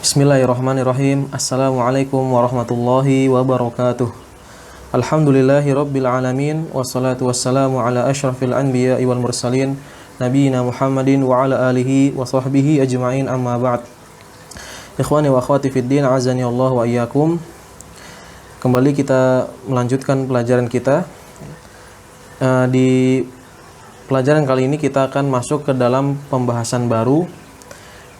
Bismillahirrahmanirrahim. Assalamualaikum warahmatullahi wabarakatuh. Alhamdulillahi rabbil alamin. Wassalatu wassalamu ala ashrafil anbiya wal mursalin Nabiyina Muhammadin wa ala alihi wa sahbihi ajma'in, amma ba'd. Ikhwani wa akhwati fid din, azani Allah wa iyyakum. Kembali kita melanjutkan pelajaran kita. Di pelajaran kali ini kita akan masuk ke dalam pembahasan baru,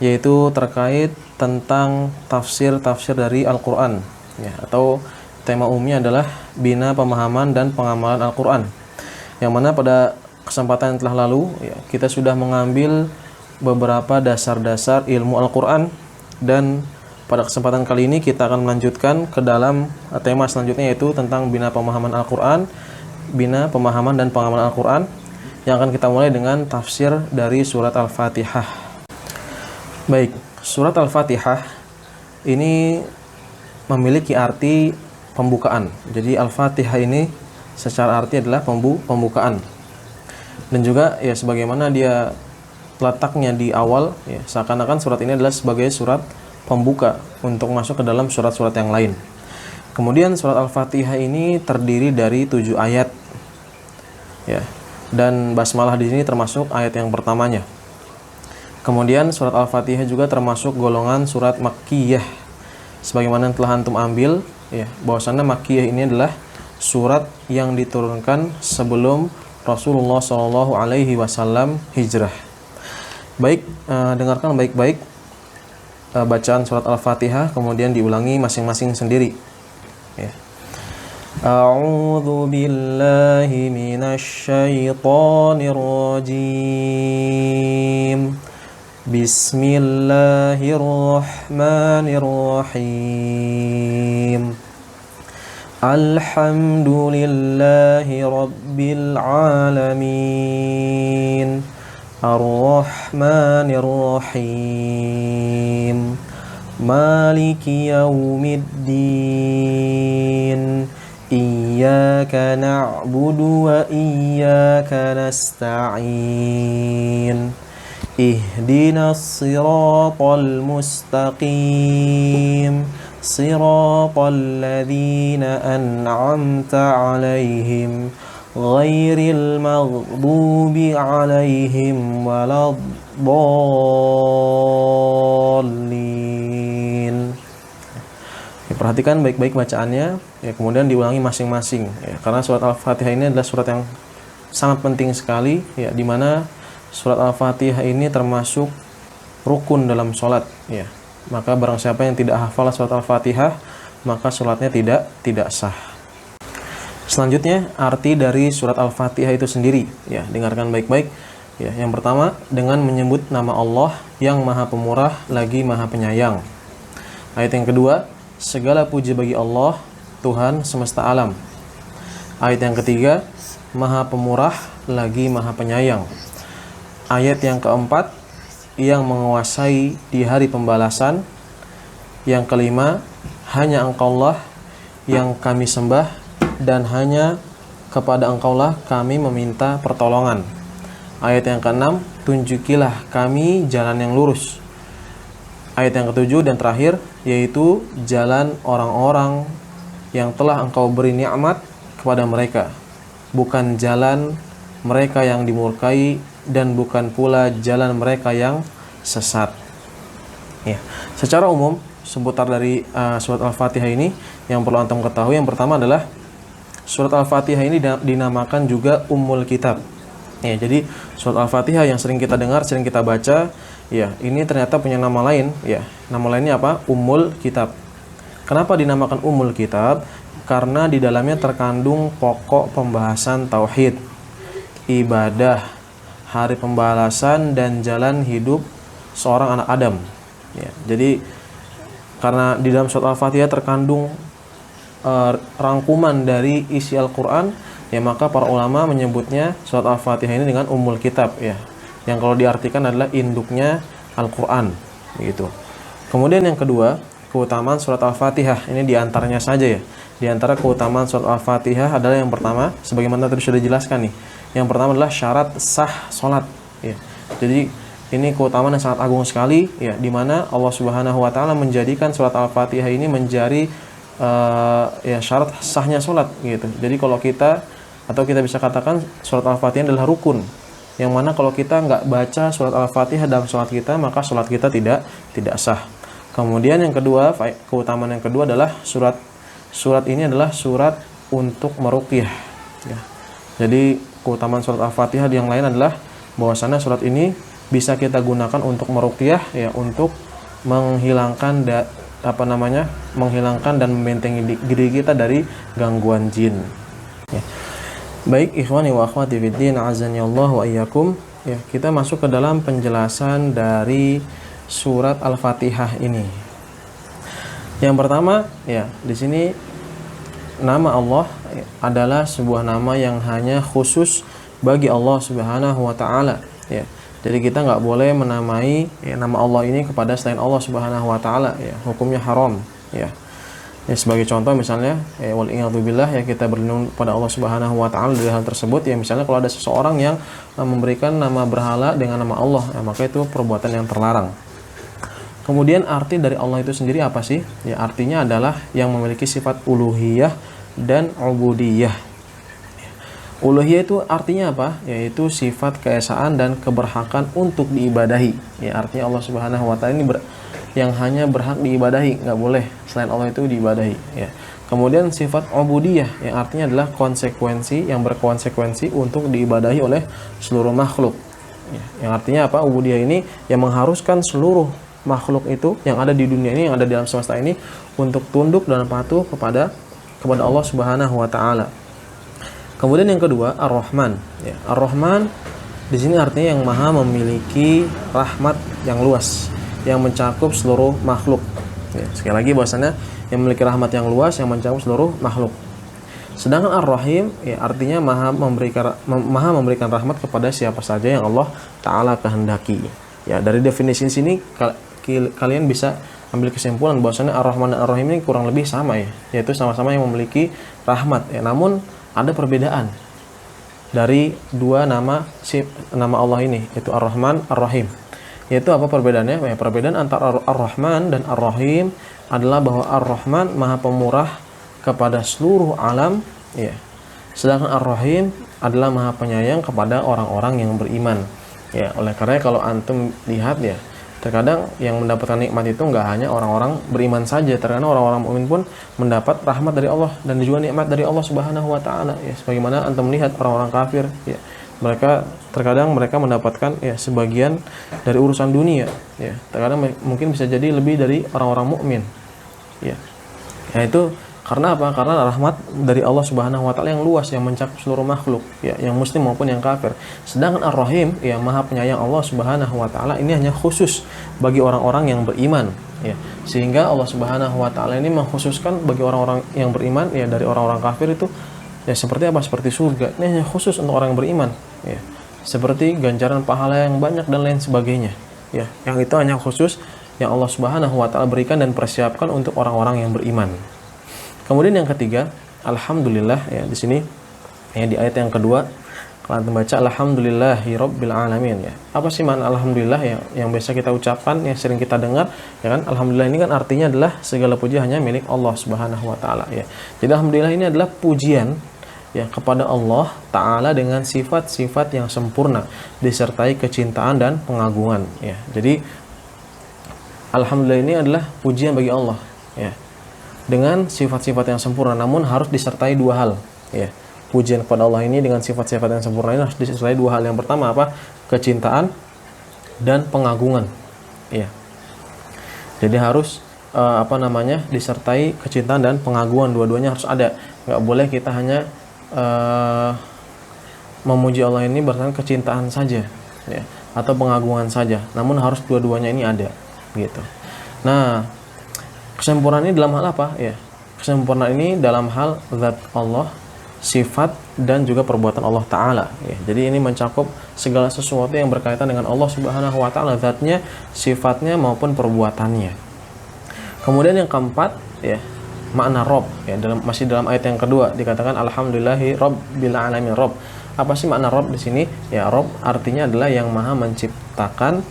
yaitu terkait tentang tafsir-tafsir dari Al-Quran, ya, atau tema umumnya adalah bina pemahaman dan pengamalan Al-Quran, yang mana pada kesempatan yang telah lalu, ya, kita sudah mengambil beberapa dasar-dasar ilmu Al-Quran, dan pada kesempatan kali ini kita akan melanjutkan ke dalam tema selanjutnya, yaitu tentang bina pemahaman Al-Quran, bina pemahaman dan pengamalan Al-Quran, yang akan kita mulai dengan tafsir dari surat Al-Fatihah. Baik, surat Al-Fatihah ini memiliki arti pembukaan. Jadi Al-Fatihah ini secara arti adalah pembukaan. Dan juga ya sebagaimana dia letaknya di awal, ya, seakan-akan surat ini adalah sebagai surat pembuka untuk masuk ke dalam surat-surat yang lain. Kemudian surat Al-Fatihah ini terdiri dari 7 ayat. Ya. Dan basmalah di sini termasuk ayat yang pertamanya. Kemudian surat Al-Fatihah juga termasuk golongan surat Makkiyah. Sebagaimana telah antum ambil, ya, bahwasannya Makkiyah ini adalah surat yang diturunkan sebelum Rasulullah SAW hijrah. Baik, dengarkan baik-baik bacaan surat Al-Fatihah, kemudian diulangi masing-masing sendiri. Ya. A'udzu billahi minasy syaithanir rajim. Bismillahirrahmanirrahim. Alhamdulillahi rabbil alamin. Ar-Rahmanir-Rahim. Maliki yaumiddin. Iyyaka na'budu wa iyyaka nasta'in. Ihdinas siratal mustaqim. Siratal ladzina an'amta 'alaihim ghairil maghdubi 'alaihim waladdallin. Perhatikan baik-baik bacaannya, ya, kemudian diulangi masing-masing, ya, karena surat Al-Fatihah ini adalah surat yang sangat penting sekali, ya, di mana surat Al-Fatihah ini termasuk rukun dalam sholat, ya. Maka barang siapa yang tidak hafal surat Al-Fatihah, maka sholatnya tidak sah. Selanjutnya, arti dari surat Al-Fatihah itu sendiri, ya, dengarkan baik-baik. Ya, yang pertama, dengan menyebut nama Allah yang Maha Pemurah lagi Maha Penyayang. Ayat yang kedua, segala puji bagi Allah, Tuhan semesta alam. Ayat yang ketiga, Maha Pemurah lagi Maha Penyayang. Ayat yang keempat, yang menguasai di hari pembalasan. Yang kelima, hanya Engkaulah yang kami sembah, dan hanya kepada Engkaulah kami meminta pertolongan. Ayat yang keenam, tunjukilah kami jalan yang lurus. Ayat yang ketujuh dan terakhir, yaitu jalan orang-orang yang telah Engkau beri nikmat kepada mereka, bukan jalan mereka yang dimurkai, dan bukan pula jalan mereka yang sesat. Ya. Secara umum, seputar dari surat Al-Fatihah ini yang perlu antum ketahui, yang pertama adalah surat Al-Fatihah ini dinamakan juga Ummul Kitab. Ya, jadi surat Al-Fatihah yang sering kita dengar, sering kita baca, ya, ini ternyata punya nama lain, ya. Nama lainnya apa? Ummul Kitab. Kenapa dinamakan Ummul Kitab? Karena di dalamnya terkandung pokok pembahasan tauhid, ibadah, hari pembalasan, dan jalan hidup seorang anak Adam. Ya, jadi karena di dalam surat Al-Fatihah terkandung rangkuman dari isi Al-Quran, ya, maka para ulama menyebutnya surat Al-Fatihah ini dengan Ummul Kitab, ya, yang kalau diartikan adalah induknya Al-Quran, begitu. Kemudian yang kedua, keutamaan surat Al-Fatihah ini diantaranya saja, ya. Di antara keutamaan surat Al-Fatihah adalah yang pertama, sebagaimana tadi sudah dijelaskan nih. Yang pertama adalah syarat sah sholat, ya. Jadi ini keutamaan yang sangat agung sekali, ya, di mana Allah Subhanahu wa taala menjadikan surat Al-Fatihah ini menjadi ya syarat sahnya sholat gitu. Jadi kalau kita, atau kita bisa katakan surat Al-Fatihah adalah rukun, yang mana kalau kita nggak baca surat Al-Fatihah dalam sholat kita, maka sholat kita tidak sah. Kemudian yang kedua, keutamaan yang kedua adalah surat ini adalah surat untuk meruqyah, ya. Jadi keutamaan surat Al-Fatihah yang lain adalah bahwasanya surat ini bisa kita gunakan untuk meruqyah, ya, untuk menghilangkan menghilangkan dan membentengi diri kita dari gangguan jin, ya. Baik ikhwani wa akhwati fiddin, azani Allah wa iyyakum, ya, kita masuk ke dalam penjelasan dari surat Al-Fatihah ini. Yang pertama, ya, di sini nama Allah adalah sebuah nama yang hanya khusus bagi Allah Subhanahu wa taala, ya. Jadi kita nggak boleh menamai, ya, nama Allah ini kepada selain Allah Subhanahu wa taala, ya. Hukumnya haram, ya. Ya, sebagai contoh misalnya, wal iyadzubillah, ya, kita berlindung pada Allah Subhanahu wa taala dari hal tersebut, ya. Misalnya kalau ada seseorang yang memberikan nama berhala dengan nama Allah, ya, maka itu perbuatan yang terlarang. Kemudian arti dari Allah itu sendiri apa sih? Ya, artinya adalah yang memiliki sifat uluhiyah dan ubudiyah. Uluhiyah itu artinya apa? Yaitu sifat keesaan dan keberhakan untuk diibadahi. Ya, artinya Allah Subhanahu wa taala ini yang hanya berhak diibadahi, nggak boleh selain Allah itu diibadahi, ya. Kemudian sifat ubudiyah yang artinya adalah konsekuensi, yang berkonsekuensi untuk diibadahi oleh seluruh makhluk, ya. Yang artinya apa? Ubudiyah ini yang mengharuskan seluruh makhluk itu yang ada di dunia ini, yang ada di alam semesta ini, untuk tunduk dan patuh kepada Allah Subhanahu wa taala. Kemudian yang kedua, Ar-Rahman, ya. Ar-Rahman di sini artinya yang maha memiliki rahmat yang luas, yang mencakup seluruh makhluk, ya. Sekali lagi bahwasanya yang memiliki rahmat yang luas, yang mencakup seluruh makhluk. Sedangkan Ar-Rahim, ya, artinya maha memberikan rahmat kepada siapa saja yang Allah taala kehendaki. Ya, dari definisi sini kalian bisa ambil kesimpulan bahwasanya Ar-Rahman dan Ar-Rahim ini kurang lebih sama, ya, yaitu sama-sama yang memiliki rahmat, ya. Namun ada perbedaan dari dua nama Allah ini, yaitu Ar-Rahman, Ar-Rahim. Yaitu apa perbedaannya? Ya, perbedaan antara Ar-Rahman dan Ar-Rahim adalah bahwa Ar-Rahman maha pemurah kepada seluruh alam, ya. Sedangkan Ar-Rahim adalah maha penyayang kepada orang-orang yang beriman, ya. Oleh karena kalau antum lihat, ya, terkadang yang mendapatkan nikmat itu nggak hanya orang-orang beriman saja, terkadang orang-orang mukmin pun mendapat rahmat dari Allah dan juga nikmat dari Allah Subhanahu wa taala, ya. Sebagaimana antum melihat orang-orang kafir, ya, terkadang mereka mendapatkan, ya, sebagian dari urusan dunia, ya. Terkadang mungkin bisa jadi lebih dari orang-orang mukmin, ya. Itu karena apa? Karena rahmat dari Allah Subhanahu wa taala yang luas, yang mencakup seluruh makhluk, ya, yang muslim maupun yang kafir. Sedangkan Ar-Rahim, ya, maha penyayang Allah Subhanahu wa taala ini hanya khusus bagi orang-orang yang beriman, ya. Sehingga Allah Subhanahu wa taala ini mengkhususkan bagi orang-orang yang beriman, ya, dari orang-orang kafir itu, ya, seperti apa? Seperti surga. Ini hanya khusus untuk orang yang beriman, ya. Seperti ganjaran pahala yang banyak dan lain sebagainya, ya. Yang itu hanya khusus yang Allah Subhanahu wa taala berikan dan persiapkan untuk orang-orang yang beriman. Kemudian yang ketiga, alhamdulillah, ya, di sini, ya, di ayat yang kedua, kalau kita baca alhamdulillahi rabbil alamin, ya. Apa sih makna alhamdulillah yang biasa kita ucapkan, yang sering kita dengar, ya kan? Alhamdulillah ini kan artinya adalah segala puji hanya milik Allah Subhanahu wa taala, ya. Jadi alhamdulillah ini adalah pujian, ya, kepada Allah taala dengan sifat-sifat yang sempurna disertai kecintaan dan pengagungan, ya. Jadi alhamdulillah ini adalah pujian bagi Allah, ya, dengan sifat-sifat yang sempurna, namun harus disertai dua hal, ya. Pujian kepada Allah ini dengan sifat-sifat yang sempurna ini harus disertai dua hal. Yang pertama apa? Kecintaan dan pengagungan, ya. Jadi harus disertai kecintaan dan pengagungan, dua-duanya harus ada. Nggak boleh kita hanya memuji Allah ini berdasarkan kecintaan saja, ya, atau pengagungan saja, namun harus dua-duanya ini ada, gitu. Nah, kesempurnaan ini dalam hal apa, ya? Kesempurnaan ini dalam hal zat Allah, sifat dan juga perbuatan Allah taala, ya. Jadi ini mencakup segala sesuatu yang berkaitan dengan Allah Subhanahu wa taala, zatnya, sifatnya maupun perbuatannya. Kemudian yang keempat, ya, makna Rob, ya, masih dalam ayat yang kedua dikatakan alhamdulillahi rabbil alamin. Rob, apa sih makna Rob di sini? Ya, Rob artinya adalah yang maha menciptakan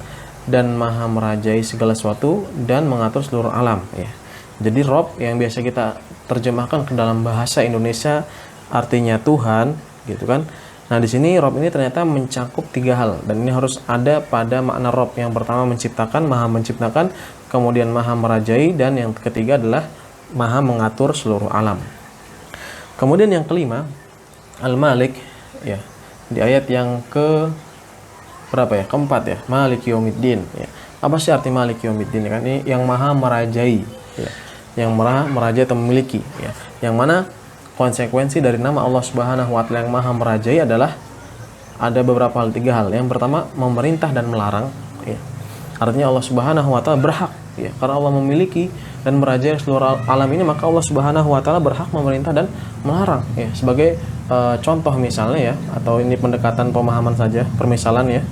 dan maha merajai segala sesuatu dan mengatur seluruh alam, ya. Jadi Rob yang biasa kita terjemahkan ke dalam bahasa Indonesia artinya Tuhan, gitu kan. Nah, di sini Rob ini ternyata mencakup 3 hal, dan ini harus ada pada makna Rob. Yang pertama menciptakan, maha menciptakan, kemudian maha merajai, dan yang ketiga adalah maha mengatur seluruh alam. Kemudian yang kelima, Al-Malik, ya. Di ayat yang ke berapa ya? Keempat ya, Malik Yaumiddin, ya. Apa sih arti Malik Yaumiddin? Kan ini yang maha merajai, ya. Yang maha merajai atau memiliki, ya. Yang mana konsekuensi dari nama Allah Subhanahu wa taala yang maha merajai adalah ada beberapa hal, 3 hal. Yang pertama, memerintah dan melarang, ya. Artinya Allah Subhanahu wa taala berhak, ya. Karena Allah memiliki dan merajai seluruh alam ini, maka Allah Subhanahu wa taala berhak memerintah dan melarang, ya. Sebagai contoh misalnya, ya, atau ini pendekatan pemahaman saja, permisalan, ya.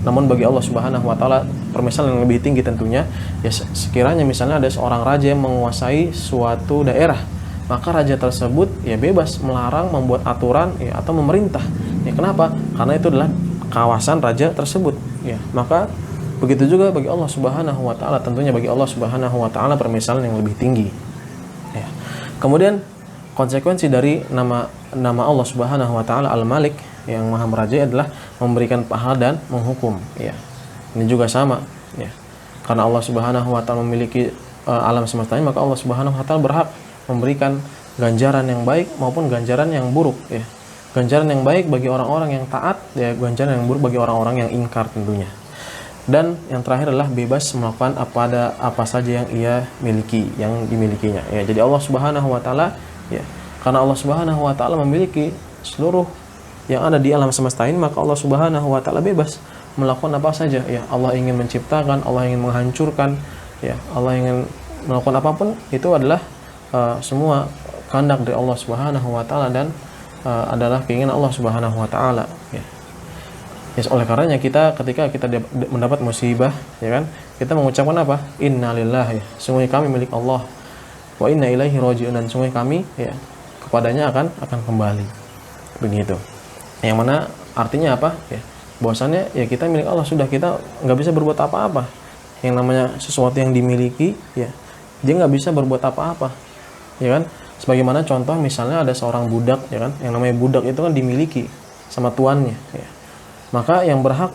Namun bagi Allah Subhanahu wa taala permisalan yang lebih tinggi tentunya, ya, sekiranya misalnya ada seorang raja yang menguasai suatu daerah, maka raja tersebut ya bebas melarang, membuat aturan, ya, atau memerintah. Ya, kenapa? Karena itu adalah kawasan raja tersebut, ya. Maka begitu juga bagi Allah Subhanahu wa taala, tentunya bagi Allah Subhanahu wa taala permisalan yang lebih tinggi, ya. Kemudian konsekuensi dari nama Allah Subhanahu wa taala Al-Malik yang maha merajai adalah memberikan pahala dan menghukum, ya. Ini juga sama, ya. Karena Allah Subhanahu wa taala memiliki alam semesta ini, maka Allah Subhanahu wa taala berhak memberikan ganjaran yang baik maupun ganjaran yang buruk, ya. Ganjaran yang baik bagi orang-orang yang taat, ya, ganjaran yang buruk bagi orang-orang yang ingkar tentunya. Dan yang terakhir adalah bebas melakukan apa saja yang ia miliki, yang dimilikinya, ya. Jadi Allah Subhanahu wa taala, ya, karena Allah Subhanahu wa taala memiliki seluruh yang ada di alam semesta ini, maka Allah Subhanahu wa taala bebas melakukan apa saja, ya. Allah ingin menciptakan, Allah ingin menghancurkan, ya. Allah ingin melakukan apapun, itu adalah semua kehendak dari Allah Subhanahu wa taala dan adalah keinginan Allah Subhanahu wa taala, ya. Yes, oleh karenanya ketika kita mendapat musibah, ya kan, kita mengucapkan apa? Innalillahi, sungguh kami milik Allah, wa inna ilaihi raji'un, dan sungguh kami, ya, kepadanya akan kembali. Begitu. Yang mana artinya apa? Ya, bahwasannya ya kita milik Allah, sudah, kita nggak bisa berbuat apa-apa. Yang namanya sesuatu yang dimiliki, ya, dia nggak bisa berbuat apa-apa, ya kan. Sebagaimana contoh misalnya ada seorang budak, ya kan, yang namanya budak itu kan dimiliki sama tuannya, ya. Maka yang berhak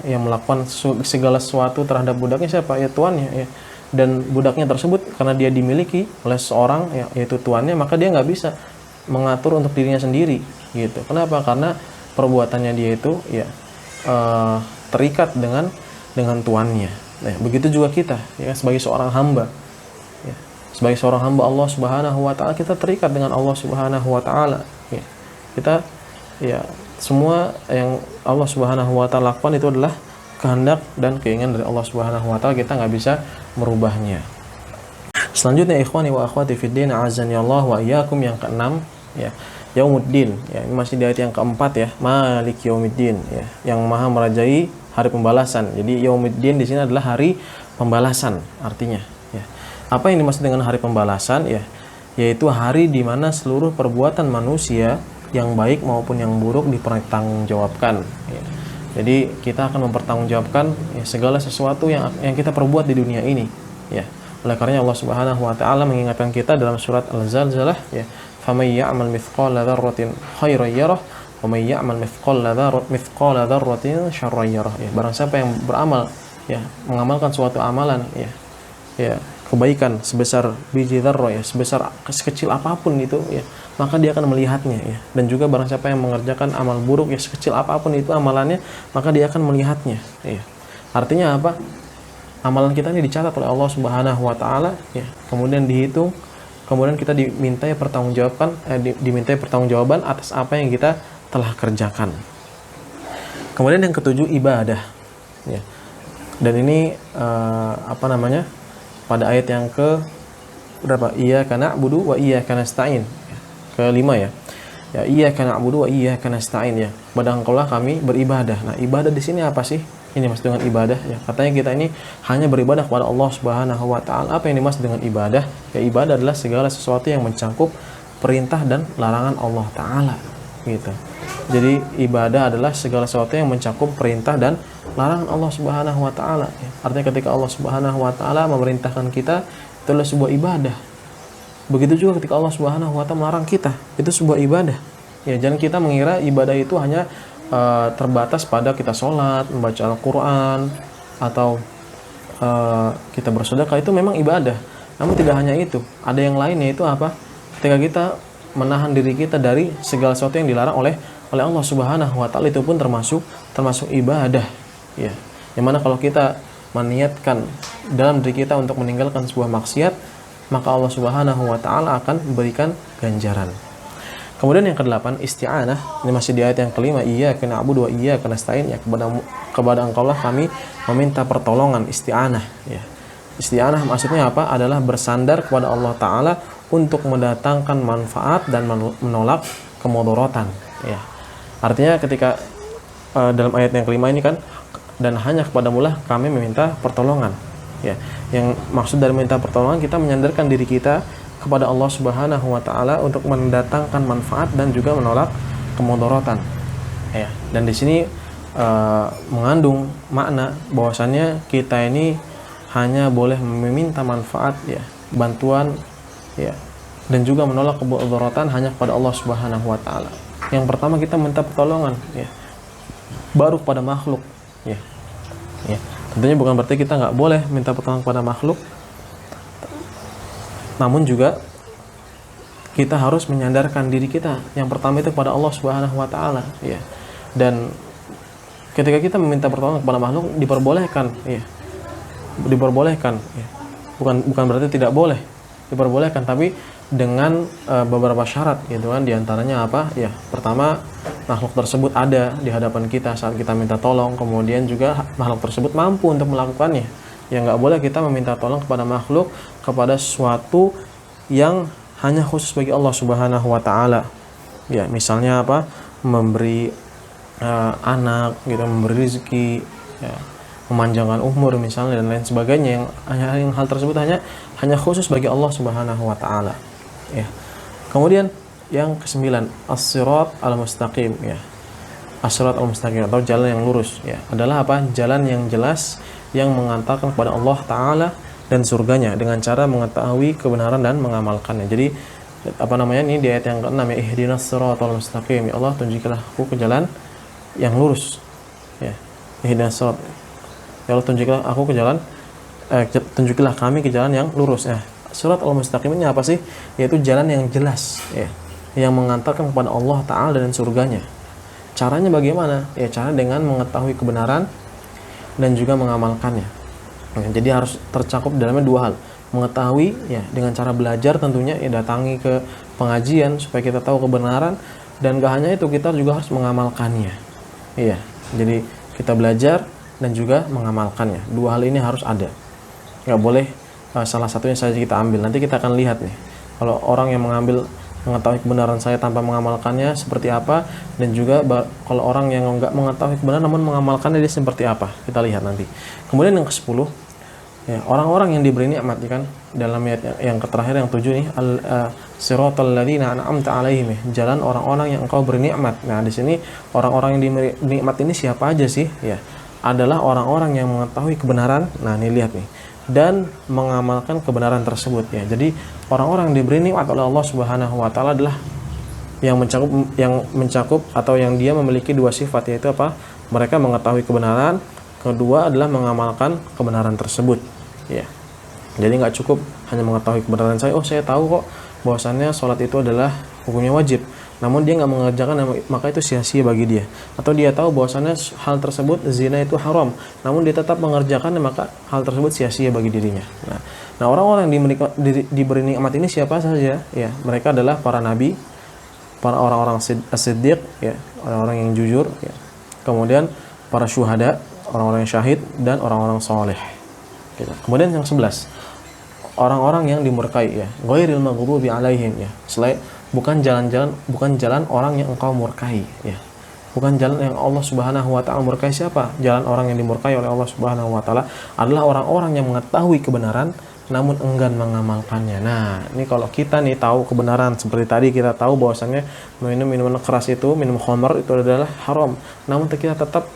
yang melakukan segala sesuatu terhadap budaknya siapa? Ya tuannya, ya. Dan budaknya tersebut karena dia dimiliki oleh seorang, ya, yaitu tuannya, maka dia nggak bisa mengatur untuk dirinya sendiri, gitu. Kenapa? Karena perbuatannya dia itu, ya, terikat dengan tuannya. Nah, begitu juga kita, ya, sebagai seorang hamba, ya. Sebagai seorang hamba Allah Subhanahu wa taala, kita terikat dengan Allah Subhanahu wa taala, ya. Kita, ya, semua yang Allah Subhanahu wa taala lakukan itu adalah kehendak dan keinginan dari Allah Subhanahu wa taala, kita nggak bisa merubahnya. Selanjutnya, ikhwani wa akhwati fiddin, azani Allah wa iyyakum, yang keenam, ya, Yaumuddin, ya. Ini masih di ayat yang keempat, ya, Malik Yaumiddin, ya, yang maha merajai hari pembalasan. Jadi Yaumuddin di sini adalah hari pembalasan artinya, ya. Apa yang dimaksud dengan hari pembalasan, ya? Yaitu hari di mana seluruh perbuatan manusia yang baik maupun yang buruk dipertanggungjawabkan, ya. Jadi kita akan mempertanggungjawabkan, ya, segala sesuatu yang kita perbuat di dunia ini, ya. Oleh karena Allah Subhanahu wa taala mengingatkan kita dalam surat Al-Zalzalah, ya, faman ya'mal mithqala dzarratin khairan yarah wa man ya'mal mithqala dzarratin syarran yarah, ya. Barang siapa yang beramal, ya, mengamalkan suatu amalan, ya, kebaikan sebesar biji dzarrah, ya, sebesar sekecil apapun itu, ya, maka dia akan melihatnya, ya. Dan juga barang siapa yang mengerjakan amal buruk, ya, sekecil apapun itu amalannya, maka dia akan melihatnya, ya. Artinya apa? Amalan kita ini dicatat oleh Allah Subhanahu wa taala, ya. Kemudian dihitung, kemudian kita dimintai pertanggungjawaban atas apa yang kita telah kerjakan. Kemudian yang ketujuh, ibadah, ya. Dan ini pada ayat yang ke berapa? Iyyaka na'budu wa iyyaka nasta'in. Kelima, ya. Ya, iyyaka na'budu wa iyyaka nasta'in, ya. Kepada Engkaulah kami beribadah. Nah, ibadah di sini apa sih? Ini maksud dengan ibadah, ya. Katanya kita ini hanya beribadah kepada Allah Subhanahu wa taala. Apa yang dimaksud dengan ibadah? Ya, ibadah adalah segala sesuatu yang mencakup perintah dan larangan Allah taala, gitu. Jadi ibadah adalah segala sesuatu yang mencakup perintah dan larangan Allah Subhanahu wa taala. Ya. Artinya ketika Allah Subhanahu wa taala memerintahkan kita, itu adalah sebuah ibadah. Begitu juga ketika Allah Subhanahu wa taala melarang kita, itu sebuah ibadah. Ya, jangan kita mengira ibadah itu hanya terbatas pada kita sholat, membaca Al-Quran, atau kita bersedekah. Itu memang ibadah. Namun tidak hanya itu, ada yang lainnya, itu apa? Ketika kita menahan diri kita dari segala sesuatu yang dilarang oleh Allah Subhanahu wa taala, itu pun termasuk ibadah. Ya. Yang mana kalau kita meniatkan dalam diri kita untuk meninggalkan sebuah maksiat, maka Allah Subhanahu wa taala akan memberikan ganjaran. Kemudian yang ke-8, isti'anah. Ini masih di ayat yang kelima, iyyaka na'budu wa iyyaka nasta'in. Ya, kepada Engkau lah kami meminta pertolongan, isti'anah. Ya. Isti'anah maksudnya apa? Adalah bersandar kepada Allah Ta'ala untuk mendatangkan manfaat dan menolak kemudaratan. Ya. Artinya ketika dalam ayat yang kelima ini kan, dan hanya kepadamu lah kami meminta pertolongan. Ya. Yang maksud dari meminta pertolongan, kita menyandarkan diri kita kepada Allah Subhanahu wa taala untuk mendatangkan manfaat dan juga menolak kemudaratan. Ya. Dan di sini mengandung makna bahwasannya kita ini hanya boleh meminta manfaat, ya, bantuan, ya, dan juga menolak kemudaratan hanya kepada Allah Subhanahu wa taala. Yang pertama kita minta pertolongan, ya, baru kepada makhluk, ya. Ya. Tentunya bukan berarti kita nggak boleh minta pertolongan kepada makhluk, namun juga kita harus menyandarkan diri kita yang pertama itu kepada Allah Subhanahu wa taala, ya. Dan ketika kita meminta pertolongan kepada makhluk diperbolehkan, ya. Diperbolehkan, ya. Bukan berarti tidak boleh. Diperbolehkan, tapi dengan beberapa syarat, gitu kan. Di antaranya apa? Ya, pertama, makhluk tersebut ada di hadapan kita saat kita minta tolong, kemudian juga makhluk tersebut mampu untuk melakukannya. Ya, nggak boleh kita meminta tolong kepada makhluk, kepada sesuatu yang hanya khusus bagi Allah Subhanahu wa taala. Ya, misalnya apa? Memberi anak, gitu, memberi rezeki, ya, memanjangkan umur misalnya, dan lain sebagainya, yang hal tersebut hanya khusus bagi Allah Subhanahu wa taala. Ya. Kemudian yang ke-9, as-sirat al-mustaqim, ya. As-sirat al-mustaqim atau jalan yang lurus, ya, adalah apa? Jalan yang jelas yang mengantarkan kepada Allah Ta'ala dan surganya dengan cara mengetahui kebenaran dan mengamalkannya. Jadi ini di ayat yang ke-6, ya, ihdinas siratal mustaqim, ya Allah tunjukilah aku ke jalan yang lurus, ya. Ihdinas sirat, ya Allah tunjukilah aku ke jalan tunjukilah kami ke jalan yang lurus, ya. Sirat al-mustaqim ini apa sih? Yaitu jalan yang jelas, ya, yang mengantarkan kepada Allah Ta'ala dan surganya. Caranya bagaimana? Ya, cara dengan mengetahui kebenaran dan juga mengamalkannya. Ya, jadi harus tercakup dalamnya dua hal. Mengetahui, ya, dengan cara belajar tentunya, ya, datangi ke pengajian supaya kita tahu kebenaran, dan gak hanya itu, kita juga harus mengamalkannya. Iya, jadi kita belajar dan juga mengamalkannya. Dua hal ini harus ada. Gak boleh salah satunya saja kita ambil. Nanti kita akan lihat nih, kalau orang yang mengetahui kebenaran saya tanpa mengamalkannya seperti apa, dan juga kalau orang yang enggak mengetahui kebenaran namun mengamalkannya dia seperti apa, kita lihat nanti. Kemudian yang ke-10, ya, orang-orang yang diberi nikmat, kan, dalam ayat yang terakhir yang 7 nih, siratal ladzina an'amta 'alaihim, jalan orang-orang yang engkau beri nikmat. Nah, di sini orang-orang yang diberi nikmat ini siapa aja sih? Ya, adalah orang-orang yang mengetahui kebenaran. Nah, ini lihat nih, dan mengamalkan kebenaran tersebut, ya. Jadi orang-orang yang diberi nikmat oleh Allah Subhanahu wa taala adalah yang mencakup atau yang dia memiliki dua sifat, yaitu apa? Mereka mengetahui kebenaran, kedua adalah mengamalkan kebenaran tersebut, ya. Jadi nggak cukup hanya mengetahui kebenaran saya tahu kok bahwasannya sholat itu adalah hukumnya wajib, namun dia nggak mengerjakan, maka itu sia-sia bagi dia. Atau dia tahu bahwasannya hal tersebut, zina itu haram, namun dia tetap mengerjakan, maka hal tersebut sia-sia bagi dirinya. Nah, orang-orang yang diberi nikmat ini siapa saja? Ya, mereka adalah para nabi, para orang-orang as-siddiq, ya, orang-orang yang jujur, ya. Kemudian para syuhada, orang-orang yang syahid, dan orang-orang soleh. Gitu. Kemudian yang 11, orang-orang yang dimurkai, ya, ghairil maghdubi alaihim, ya, bukan jalan orang yang engkau murkai, ya. bukan jalan yang Allah Subhanahu wa taala murkai. Siapa? Jalan orang yang dimurkai oleh Allah Subhanahu wa taala adalah orang-orang yang mengetahui kebenaran namun enggan mengamalkannya. Nah, ini kalau kita nih tahu kebenaran, seperti tadi kita tahu bahwasannya minum minuman keras itu, minum khamr itu adalah haram, namun kita tetap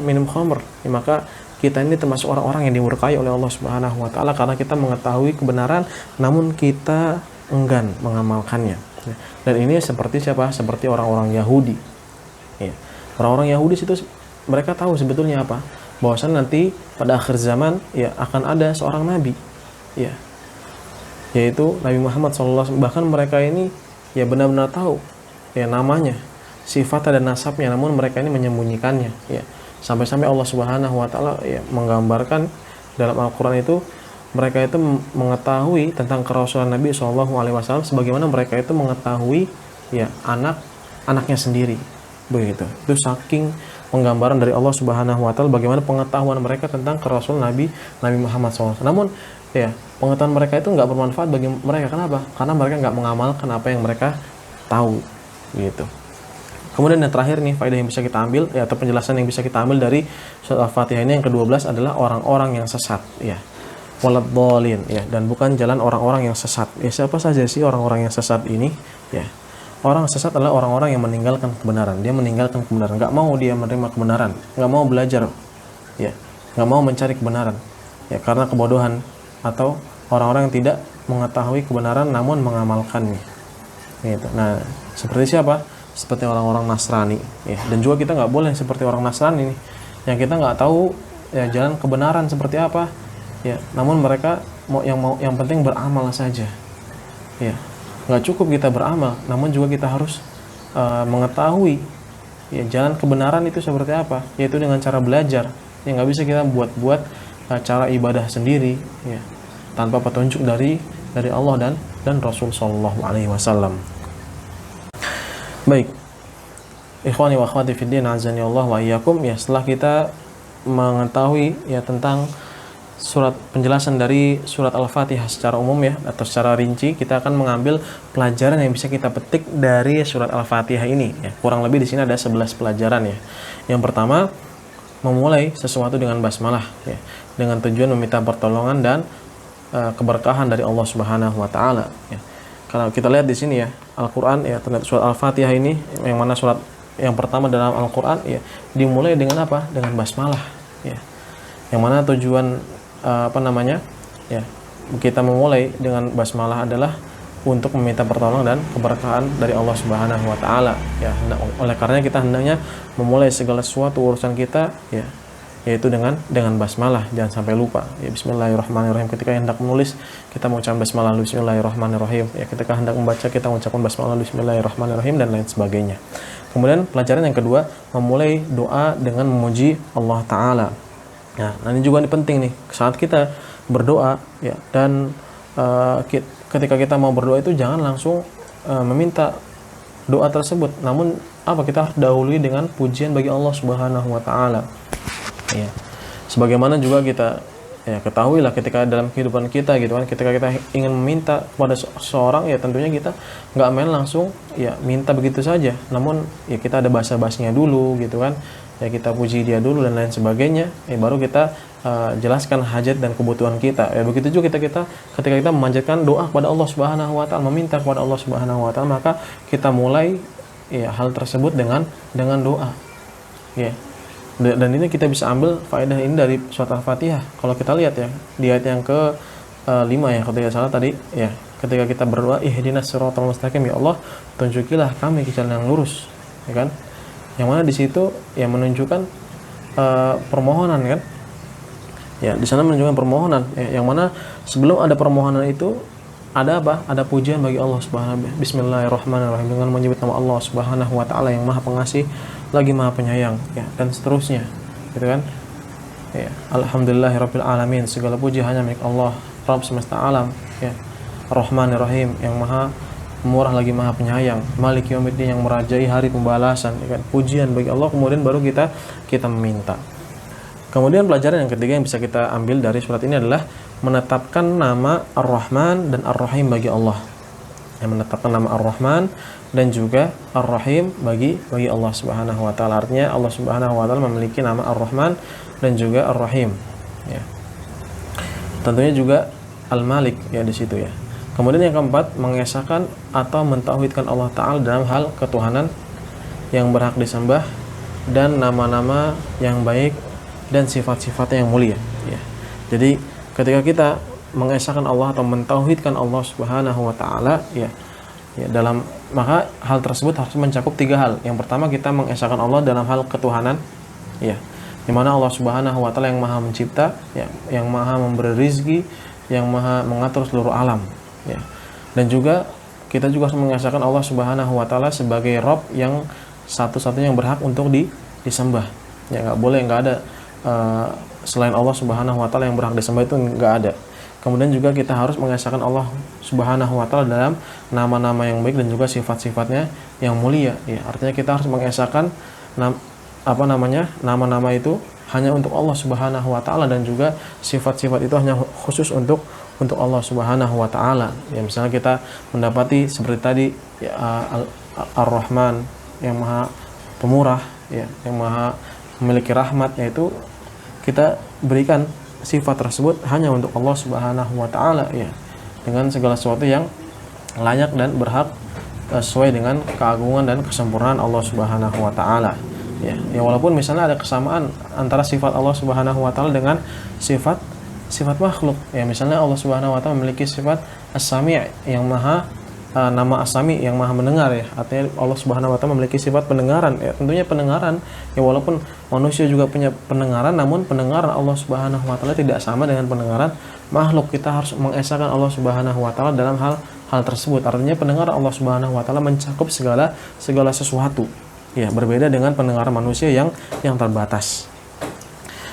minum khamr, ya, maka kita ini termasuk orang-orang yang dimurkai oleh Allah Subhanahu wa taala karena kita mengetahui kebenaran namun kita enggan mengamalkannya. Dan ini seperti siapa? Seperti orang-orang Yahudi. Ya. Orang-orang Yahudi itu mereka tahu sebetulnya apa? Bahwasan nanti pada akhir zaman ya akan ada seorang nabi, ya, yaitu Nabi Muhammad SAW. Bahkan mereka ini ya benar-benar tahu ya namanya, sifatnya dan nasabnya, namun mereka ini menyembunyikannya. Ya. Sampai-sampai Allah Subhanahu wa taala ya menggambarkan dalam Al-Qur'an itu mereka itu mengetahui tentang kerasulan Nabi SAW sebagaimana mereka itu mengetahui ya anaknya sendiri. Begitu. Itu saking penggambaran dari Allah Subhanahu wa taala bagaimana pengetahuan mereka tentang kerasulan Nabi Muhammad SAW. Namun ya, pengetahuan mereka itu nggak bermanfaat bagi mereka. Kenapa? Karena mereka nggak mengamalkan apa yang mereka tahu. Gitu. Kemudian yang terakhir nih, faedah yang bisa kita ambil ya, atau penjelasan yang bisa kita ambil dari surat Al-Fatihah ini yang ke-12 adalah orang-orang yang sesat, ya. Waladhdallin, ya, dan bukan jalan orang-orang yang sesat. Ya, siapa saja sih orang-orang yang sesat ini? Ya. Orang sesat adalah orang-orang yang meninggalkan kebenaran. Dia meninggalkan kebenaran, nggak mau dia menerima kebenaran, nggak mau belajar, ya, nggak mau mencari kebenaran, ya, karena kebodohan atau orang-orang yang tidak mengetahui kebenaran namun mengamalkannya. Gitu. Nah, seperti siapa? Seperti orang-orang Nasrani, ya. Dan juga kita nggak boleh seperti orang Nasrani nih, yang kita nggak tahu ya jalan kebenaran seperti apa, ya. Namun mereka yang penting beramal saja, ya. Nggak cukup kita beramal, namun juga kita harus mengetahui ya jalan kebenaran itu seperti apa, yaitu dengan cara belajar. Ya, nggak bisa kita buat cara ibadah sendiri, ya, tanpa petunjuk dari Allah dan Rasul Shallallahu Alaihi Wasallam. Baik, ikhwani wa akhwati fiddin, azani Allah wa iyyakum. Ya, setelah kita mengetahui ya tentang penjelasan dari surat Al-Fatihah secara umum ya, atau secara rinci, kita akan mengambil pelajaran yang bisa kita petik dari surat Al-Fatihah ini. Ya, kurang lebih di sini ada 11 pelajaran ya. Yang pertama, memulai sesuatu dengan basmalah, ya, dengan tujuan meminta pertolongan dan keberkahan dari Allah Subhanahu wa taala. Ya. Kalau kita lihat di sini ya, Al-Qur'an ya, ternyata surat Al-Fatihah ini yang mana surat yang pertama dalam Al-Qur'an ya, dimulai dengan apa? Dengan basmalah, ya. Yang mana tujuan ya, kita memulai dengan basmalah adalah untuk meminta pertolongan dan keberkahan dari Allah Subhanahu wa taala, ya. Oleh karenanya kita hendaknya memulai segala sesuatu urusan kita ya, yaitu dengan basmalah, jangan sampai lupa. Ya, bismillahirrahmanirrahim. Ketika hendak menulis, kita mengucapkan basmalah, bismillahirrahmanirrahim. Ya, ketika hendak membaca, kita mengucapkan basmalah, bismillahirrahmanirrahim, dan lain sebagainya. Kemudian pelajaran yang kedua, memulai doa dengan memuji Allah Ta'ala. Nah, ini juga penting nih, saat kita berdoa ya, dan ketika kita mau berdoa itu jangan langsung meminta doa tersebut, namun kita harus dahului dengan pujian bagi Allah Subhanahu wa taala. Ya. Sebagaimana juga kita ya ketahuilah ketika dalam kehidupan kita gitu kan, ketika kita ingin meminta kepada seseorang ya tentunya kita nggak main langsung ya minta begitu saja, namun ya kita ada basa-basinya dulu gitu kan, ya kita puji dia dulu dan lain sebagainya, ya baru kita jelaskan hajat dan kebutuhan kita. Ya begitu juga ketika kita memanjatkan doa kepada Allah Subhanahu wa taala, meminta kepada Allah Subhanahu wa taala, maka kita mulai ya hal tersebut dengan doa. Ya. Dan ini kita bisa ambil faedah ini dari surat Al-Fatihah. Kalau kita lihat ya di ayat yang ke-5 ya, ketika salah tadi ya, ketika kita berdoa ihdinas siratal mustaqim, ya Allah tunjukilah kami ke jalan yang lurus, ya kan? Yang mana di situ ya menunjukkan permohonan kan? Ya, di sana menunjukkan permohonan ya, yang mana sebelum ada permohonan itu ada apa? Ada pujian bagi Allah Subhanahu wa taala. Bismillahirrahmanirrahim, dengan menyebut nama Allah Subhanahu wa taala yang Maha Pengasih lagi Maha Penyayang, ya, dan seterusnya. Gitu kan? Ya, alhamdulillahirabbil alamin, segala puji hanya milik Allah, Rabb semesta alam, ya. Rahmanir-Rahim, yang Maha Murah lagi Maha Penyayang, Maliki Yaumiddin, yang merajai hari pembalasan, ya kan? Pujian bagi Allah, kemudian baru kita meminta. Kemudian pelajaran yang ketiga yang bisa kita ambil dari surat ini adalah menetapkan nama Ar-Rahman dan Ar-Rahim bagi Allah. yang menetapkan nama Ar-Rahman dan juga Ar-Rahim bagi Allah Subhanahu wa taala. Artinya Allah Subhanahu wa taala memiliki nama Ar-Rahman dan juga Ar-Rahim, ya. Tentunya juga Al-Malik, ya, di situ, ya. Kemudian yang keempat, mengesahkan atau mentauhidkan Allah taala dalam hal ketuhanan yang berhak disembah dan nama-nama yang baik dan sifat-sifatnya yang mulia, ya. Jadi ketika kita mengesahkan Allah atau mentauhidkan Allah Subhanahu wa taala, ya, dalam, maka hal tersebut harus mencakup 3 hal. Yang pertama, kita mengesahkan Allah dalam hal ketuhanan, ya, di mana Allah Subhanahu wa taala yang Maha mencipta, ya, yang Maha memberi rizki, yang Maha mengatur seluruh alam, ya. Dan juga kita juga harus mengesahkan Allah Subhanahu wa taala sebagai Rabb yang satu-satunya yang berhak untuk disembah. Ya, nggak ada selain Allah Subhanahu wa taala yang berhak disembah, itu nggak ada. Kemudian juga kita harus mengesahkan Allah Subhanahu wa taala dalam nama-nama yang baik dan juga sifat-sifatnya yang mulia, ya. Artinya kita harus mengesahkan nama-nama itu hanya untuk Allah Subhanahu wa taala dan juga sifat-sifat itu hanya khusus untuk Allah Subhanahu wa taala. Ya, misalnya kita mendapati seperti tadi, ya, Ar-Rahman yang Maha Pemurah, ya, yang Maha memiliki rahmat, yaitu kita berikan sifat tersebut hanya untuk Allah Subhanahu wa taala, ya, dengan segala sesuatu yang layak dan berhak sesuai dengan keagungan dan kesempurnaan Allah Subhanahu wa taala, ya. Ya, walaupun misalnya ada kesamaan antara sifat Allah Subhanahu wa taala dengan sifat makhluk, ya. Misalnya Allah Subhanahu wa taala memiliki sifat As-Sami', yang Maha nama As-Sami', yang Maha mendengar, ya. Artinya Allah Subhanahu wa taala memiliki sifat pendengaran, ya. Tentunya pendengaran, ya, walaupun manusia juga punya pendengaran, namun pendengaran Allah Subhanahu wa taala tidak sama dengan pendengaran makhluk. Kita harus mengesahkan Allah Subhanahu wa taala dalam hal tersebut. Artinya pendengaran Allah Subhanahu wa taala mencakup segala sesuatu, ya, berbeda dengan pendengaran manusia yang terbatas.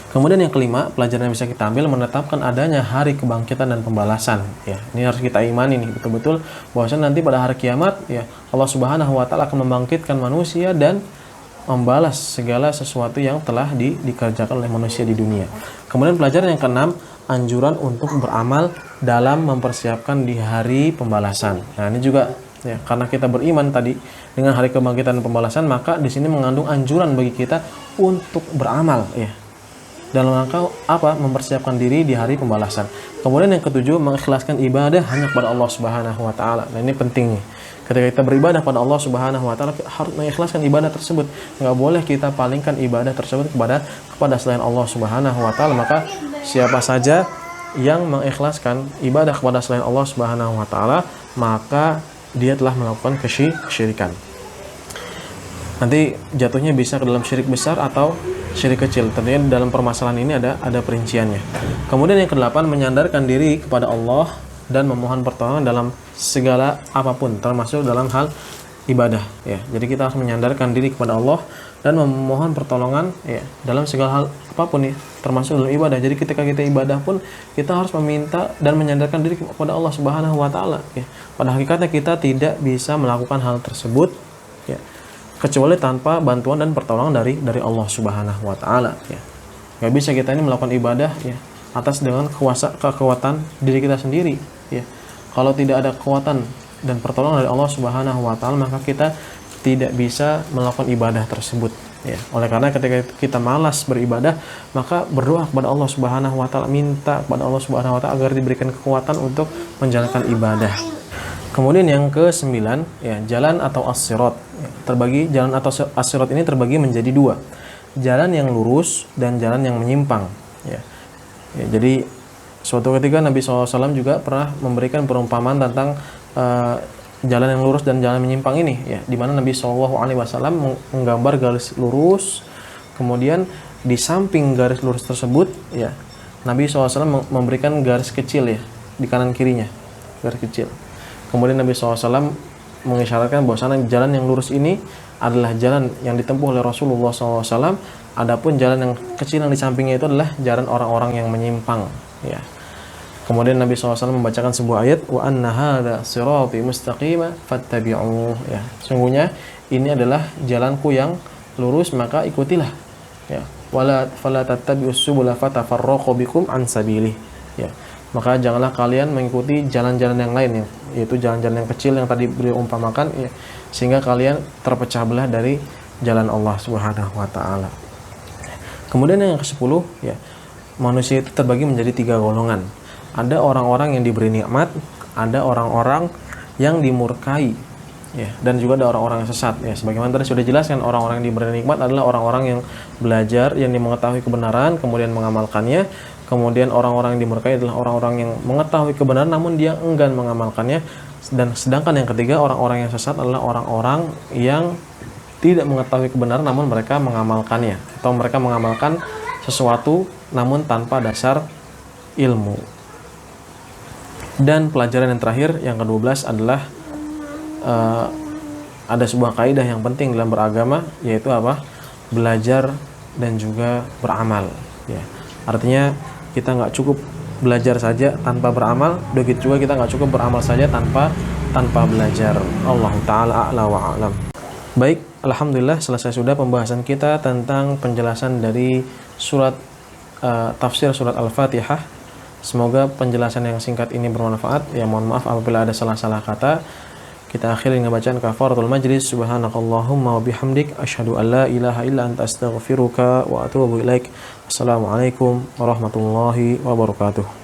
Kemudian yang kelima, pelajaran yang bisa kita ambil, menetapkan adanya hari kebangkitan dan pembalasan, ya. Ini harus kita imani nih betul-betul bahwasanya nanti pada hari kiamat, ya, Allah Subhanahu wa taala akan membangkitkan manusia dan membalas segala sesuatu yang telah dikerjakan oleh manusia di dunia. Kemudian pelajaran yang keenam, anjuran untuk beramal dalam mempersiapkan di hari pembalasan. Nah, ini juga, ya, karena kita beriman tadi dengan hari kebangkitan dan pembalasan, maka di sini mengandung anjuran bagi kita untuk beramal, ya, dalam rangka apa? Mempersiapkan diri di hari pembalasan. Kemudian yang ketujuh, mengikhlaskan ibadah hanya kepada Allah Subhanahu wa taala. Nah, ini penting nih. Ketika kita beribadah pada Allah Subhanahu wa taala, harus mengikhlaskan ibadah tersebut. Enggak boleh kita palingkan ibadah tersebut kepada selain Allah Subhanahu wa taala. Maka siapa saja yang mengikhlaskan ibadah kepada selain Allah Subhanahu wa taala, maka dia telah melakukan kesyirikan. Nanti jatuhnya bisa ke dalam syirik besar atau syirik kecil. Tentunya dalam permasalahan ini ada perinciannya. Kemudian yang kedelapan, menyandarkan diri kepada Allah dan memohon pertolongan dalam segala apapun, termasuk dalam hal ibadah, ya. Jadi kita harus menyandarkan diri kepada Allah dan memohon pertolongan, ya, dalam segala hal apapun, ya, termasuk dalam ibadah. Jadi ketika kita ibadah pun kita harus meminta dan menyandarkan diri kepada Allah Subhanahu wa taala, ya. Pada hakikatnya kita tidak bisa melakukan hal tersebut, ya, kecuali tanpa bantuan dan pertolongan dari Allah Subhanahu wa taala, ya. Gak bisa kita ini melakukan ibadah, ya, atas dengan kekuatan diri kita sendiri, ya. Kalau tidak ada kekuatan dan pertolongan dari Allah Subhanahu wa taala, maka kita tidak bisa melakukan ibadah tersebut, ya. Oleh karena ketika kita malas beribadah, maka berdoa kepada Allah Subhanahu wa taala, minta kepada Allah Subhanahu wa taala agar diberikan kekuatan untuk menjalankan ibadah. Kemudian yang ke-9, ya, jalan atau as-sirat. Jalan atau as-sirat ini terbagi menjadi 2. Jalan yang lurus dan jalan yang menyimpang, ya. Ya, jadi suatu ketika Nabi SAW juga pernah memberikan perumpamaan tentang jalan yang lurus dan jalan menyimpang ini, ya, di mana Nabi SAW menggambar garis lurus, kemudian di samping garis lurus tersebut, ya, Nabi SAW memberikan garis kecil, ya, di kanan kirinya, garis kecil. Kemudian Nabi SAW mengisyaratkan bahwasanya jalan yang lurus ini adalah jalan yang ditempuh oleh Rasulullah SAW. Adapun jalan yang kecil yang di sampingnya itu adalah jalan orang-orang yang menyimpang, ya. Kemudian Nabi SAW membacakan sebuah ayat, wa anna hadza sirati mustaqima fattabi'uh, ya. Sungguhnya ini adalah jalanku yang lurus, maka ikutilah, ya. Wala fala tattabi'us subula fatafarraqu bikum an sabilih, ya. maka janganlah kalian mengikuti jalan-jalan yang lain, yaitu jalan-jalan yang kecil yang tadi beliau umpamakan, ya, sehingga kalian terpecah belah dari jalan Allah Subhanahu wa taala. Kemudian yang ke-10, ya, manusia itu terbagi menjadi 3 golongan. Ada orang-orang yang diberi nikmat, ada orang-orang yang dimurkai, ya, dan juga ada orang-orang yang sesat, ya. Sebagaimana tadi sudah jelaskan, orang-orang yang diberi nikmat adalah orang-orang yang belajar, yang mengetahui kebenaran kemudian mengamalkannya. Kemudian orang-orang yang dimurkai adalah orang-orang yang mengetahui kebenaran namun dia enggan mengamalkannya. Dan sedangkan yang ketiga, orang-orang yang sesat adalah orang-orang yang tidak mengetahui kebenaran namun mereka mengamalkannya, atau mereka mengamalkan sesuatu namun tanpa dasar ilmu. Dan pelajaran yang terakhir, yang ke-12 adalah ada sebuah kaidah yang penting dalam beragama, yaitu apa? Belajar dan juga beramal, ya. Artinya kita nggak cukup belajar saja tanpa beramal, begitu juga kita nggak cukup beramal saja tanpa belajar. Allah Ta'ala a'la wa a'lam. Baik, alhamdulillah selesai sudah pembahasan kita tentang penjelasan dari surat tafsir surat Al-Fatihah. Semoga penjelasan yang singkat ini bermanfaat. Ya, mohon maaf apabila ada salah-salah kata. Kita akhiri dengan bacaan kafaratul majlis. Subhanakallahumma wa bihamdik asyhadu an la ilaha illa anta astaghfiruka wa atubu ilaik. Assalamualaikum warahmatullahi wabarakatuh.